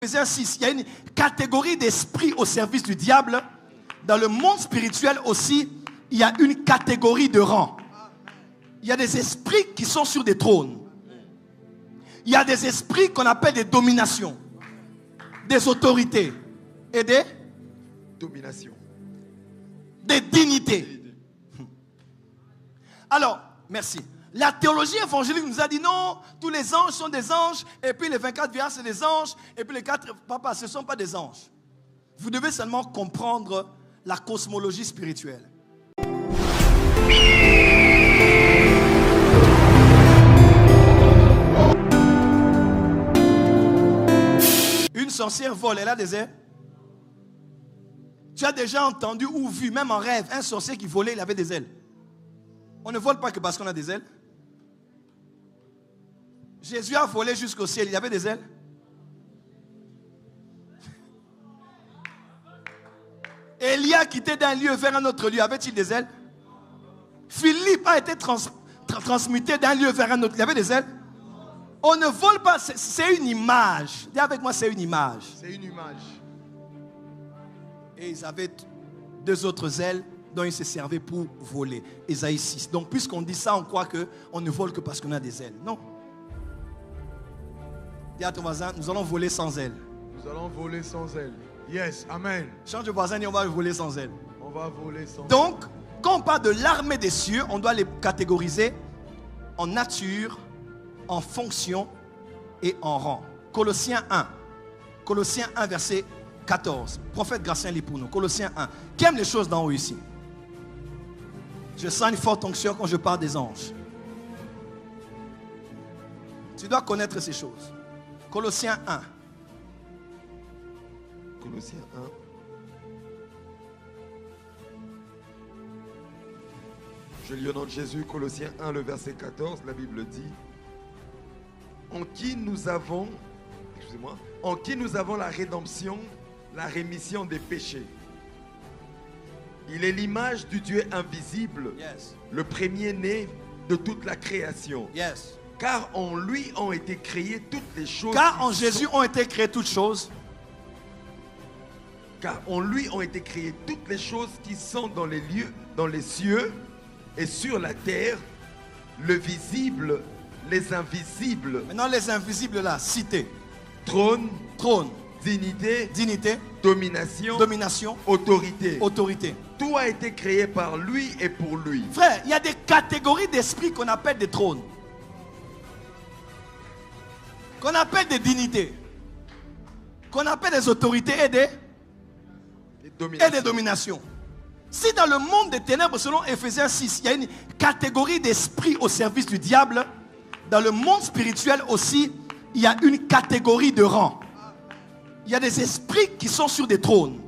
Ephésiens 6, il y a une catégorie d'esprits au service du diable. Dans le monde spirituel aussi, il y a une catégorie de rangs. Il y a des esprits qui sont sur des trônes. Il y a des esprits qu'on appelle des dominations, des autorités et des dominations, des dignités. Alors, merci. La théologie évangélique nous a dit non, tous les anges sont des anges, et puis les 24 vierges c'est des anges, et puis les 4 papas, ce ne sont pas des anges. Vous devez seulement comprendre la cosmologie spirituelle. Une sorcière vole, elle a des ailes. Tu as déjà entendu ou vu, même en rêve, un sorcier qui volait, il avait des ailes. On ne vole pas que parce qu'on a des ailes. Jésus a volé jusqu'au ciel, il avait des ailes. Élie a quitté d'un lieu vers un autre lieu, avait-il des ailes? Philippe a été transmuté d'un lieu vers un autre, il avait des ailes. On ne vole pas, c'est une image. Dis avec moi, c'est une image. C'est une image. Et ils avaient 2 autres ailes dont ils se servaient pour voler. Ésaïe 6. Donc puisqu'on dit ça, on croit qu'on ne vole que parce qu'on a des ailes. Non. Dis à ton voisin, nous allons voler sans ailes. Nous allons voler sans ailes. Yes, amen. Change de voisin et on va voler sans ailes. On va voler sans ailes. Donc, quand on parle de l'armée des cieux, on doit les catégoriser en nature, en fonction et en rang. Colossiens 1. Colossiens 1, verset 14. Prophète Gratien lit pour nous. Colossiens 1. Qui aime les choses d'en haut ici? Je sens une forte onction quand je parle des anges. Tu dois connaître ces choses. Colossiens 1. Colossiens 1. Je lis au nom de Jésus, Colossiens 1, le verset 14, la Bible dit: en qui nous avons la rédemption, la rémission des péchés. Il est l'image du Dieu invisible, Yes. le premier-né de toute la création. Yes. Car en lui ont été créées toutes les choses. Car en Jésus ont été créées toutes choses. Car en lui ont été créées toutes les choses qui sont dans les lieux, dans les cieux et sur la terre, le visible, les invisibles. Maintenant les invisibles là, cités. Trône, Trône, dignité, dignité, domination, domination, autorité. autorité. Tout a été créé par lui et pour lui. Frère, il y a des catégories d'esprits qu'on appelle des trônes. Qu'on appelle des dignités. Qu'on appelle des autorités et des dominations. Si dans le monde des ténèbres, selon Ephésiens 6, il y a une catégorie d'esprits au service du diable, dans le monde spirituel aussi, il y a une catégorie de rangs. Il y a des esprits qui sont sur des trônes.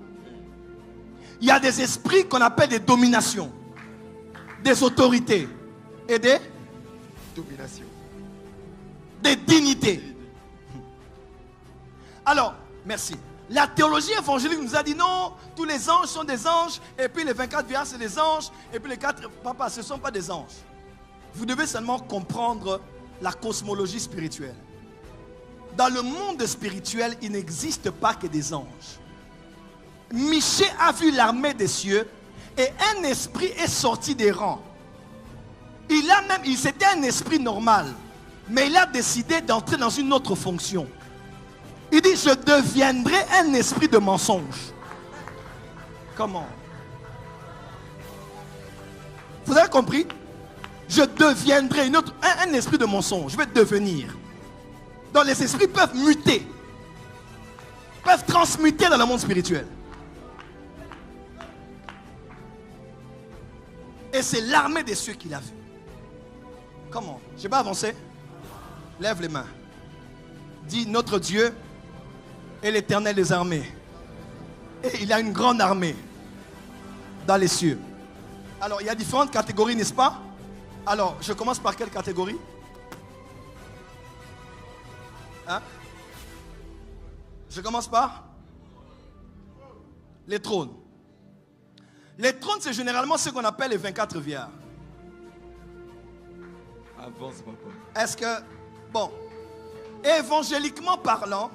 Il y a des esprits qu'on appelle des dominations, des autorités et des dominations, des dignités. Alors, merci. La théologie évangélique nous a dit non, tous les anges sont des anges, et puis les 24 vierges c'est des anges, et puis les 4 papas ce ne sont pas des anges. Vous devez seulement comprendre la cosmologie spirituelle. Dans le monde spirituel, il n'existe pas que des anges. Michée a vu l'armée des cieux et un esprit est sorti des rangs. C'était un esprit normal, mais il a décidé d'entrer dans une autre fonction. Il dit, je deviendrai un esprit de mensonge. Comment? Vous avez compris? Je deviendrai un esprit de mensonge. Je vais devenir. Donc les esprits peuvent muter. Peuvent transmuter dans le monde spirituel. Et c'est l'armée des cieux qu'il a vu. Comment? Je n'ai pas avancé? Lève les mains. Dis, notre Dieu est l'Éternel des armées. Et il a une grande armée dans les cieux. Alors, il y a différentes catégories, n'est-ce pas? Alors, je commence par quelle catégorie? Hein? Je commence par les trônes. Les trônes, c'est généralement ce qu'on appelle les 24 vierges. Avance, papa. Est-ce que, bon, évangéliquement parlant,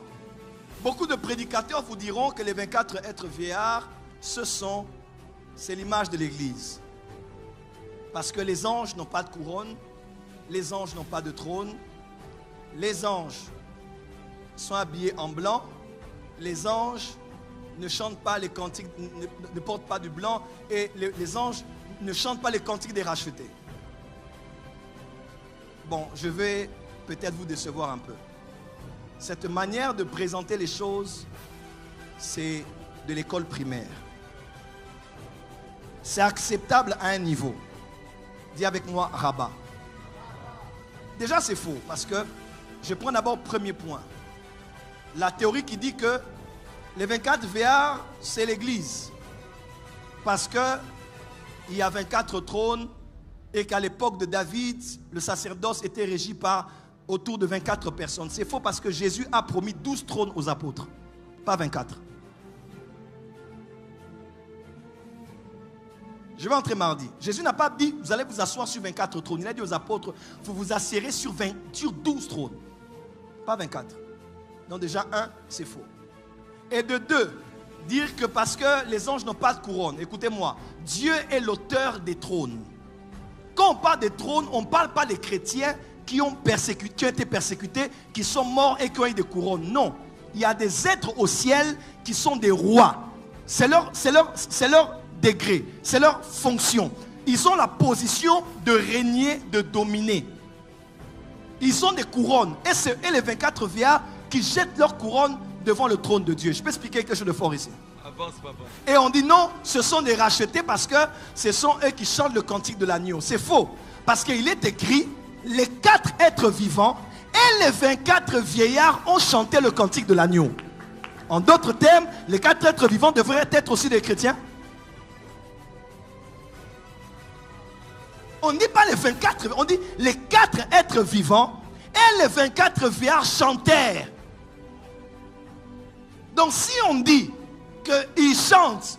Beaucoup de prédicateurs vous diront que les 24 êtres vieillards, c'est l'image de l'Église. Parce que les anges n'ont pas de couronne, les anges n'ont pas de trône, les anges sont habillés en blanc, les anges ne chantent pas les cantiques, ne portent pas du blanc, et les anges ne chantent pas les cantiques des rachetés. Bon, je vais peut-être vous décevoir un peu. Cette manière de présenter les choses, c'est de l'école primaire. C'est acceptable à un niveau. Dis avec moi, rabat. Déjà, c'est faux, parce que je prends d'abord premier point. La théorie qui dit que les 24 vieillards, c'est l'Église. Parce qu'il y a 24 trônes et qu'à l'époque de David, le sacerdoce était régi par autour de 24 personnes. C'est faux parce que Jésus a promis 12 trônes aux apôtres, pas 24. Je vais entrer mardi. Jésus n'a pas dit, vous allez vous asseoir sur 24 trônes. Il a dit aux apôtres, vous vous assiérez sur 12 trônes, pas 24. Donc déjà, un, c'est faux. Et de deux, dire que parce que les anges n'ont pas de couronne, écoutez-moi, Dieu est l'auteur des trônes. Quand on parle des trônes, on ne parle pas des chrétiens qui ont été persécutés, qui sont morts et qui ont eu des couronnes. Non, il y a des êtres au ciel qui sont des rois. C'est leur degré, c'est leur fonction. Ils ont la position de régner, de dominer. Ils ont des couronnes. Et les 24 vieillards qui jettent leurs couronnes devant le trône de Dieu. Je peux expliquer quelque chose de fort ici. Avance, papa. Et on dit non, ce sont des rachetés parce que ce sont eux qui chantent le cantique de l'agneau. C'est faux. Parce qu'il est écrit, les 4 êtres vivants et les 24 vieillards ont chanté le cantique de l'agneau. En d'autres termes, les 4 êtres vivants devraient être aussi des chrétiens. On ne dit pas les 24, on dit les 4 êtres vivants et les 24 vieillards chantèrent. Donc si on dit qu'ils chantent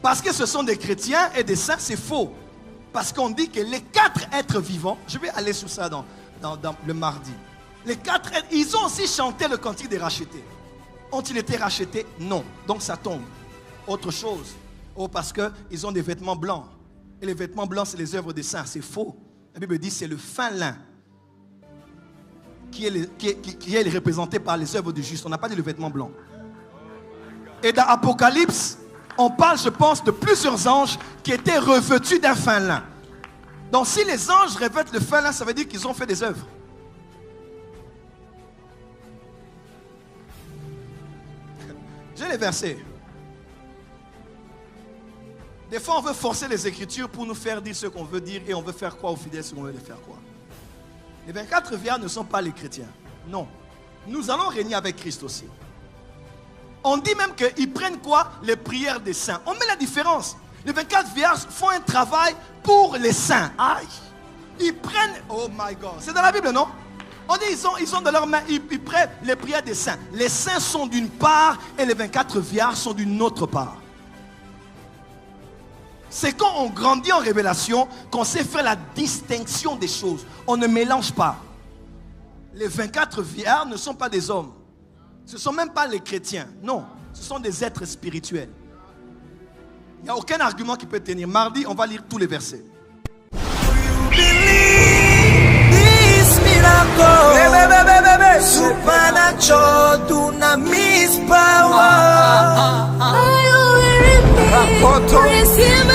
parce que ce sont des chrétiens et des saints, c'est faux. Parce qu'on dit que les 4 êtres vivants, je vais aller sur ça dans le mardi. Les 4 êtres, ils ont aussi chanté le cantique des rachetés. Ont-ils été rachetés? Non. Donc ça tombe. Autre chose. Oh, parce qu'ils ont des vêtements blancs. Et les vêtements blancs, c'est les œuvres des saints. C'est faux. La Bible dit que c'est le fin lin qui est représenté par les œuvres du juste. On n'a pas dit le vêtement blanc. Et dans Apocalypse, on parle, je pense, de plusieurs anges qui étaient revêtus d'un fin lin. Donc si les anges revêtent le fin lin, ça veut dire qu'ils ont fait des œuvres. J'ai les versets. Des fois, on veut forcer les Écritures pour nous faire dire ce qu'on veut dire et on veut faire croire aux fidèles ce qu'on veut les faire croire. Les 24 vieillards ne sont pas les chrétiens. Non. Nous allons régner avec Christ aussi. On dit même qu'ils prennent quoi? Les prières des saints. On met la différence. Les 24 vieillards font un travail pour les saints. Aïe. Ils prennent... Oh my God. C'est dans la Bible, non? On dit ils ont dans leurs mains, ils prennent les prières des saints. Les saints sont d'une part et les 24 vieillards sont d'une autre part. C'est quand on grandit en révélation qu'on sait faire la distinction des choses. On ne mélange pas. Les 24 vieillards ne sont pas des hommes. Ce ne sont même pas les chrétiens. Non, ce sont des êtres spirituels. Il n'y a aucun argument qui peut tenir. Mardi, on va lire tous les versets. Supernatural dunamis power. Receive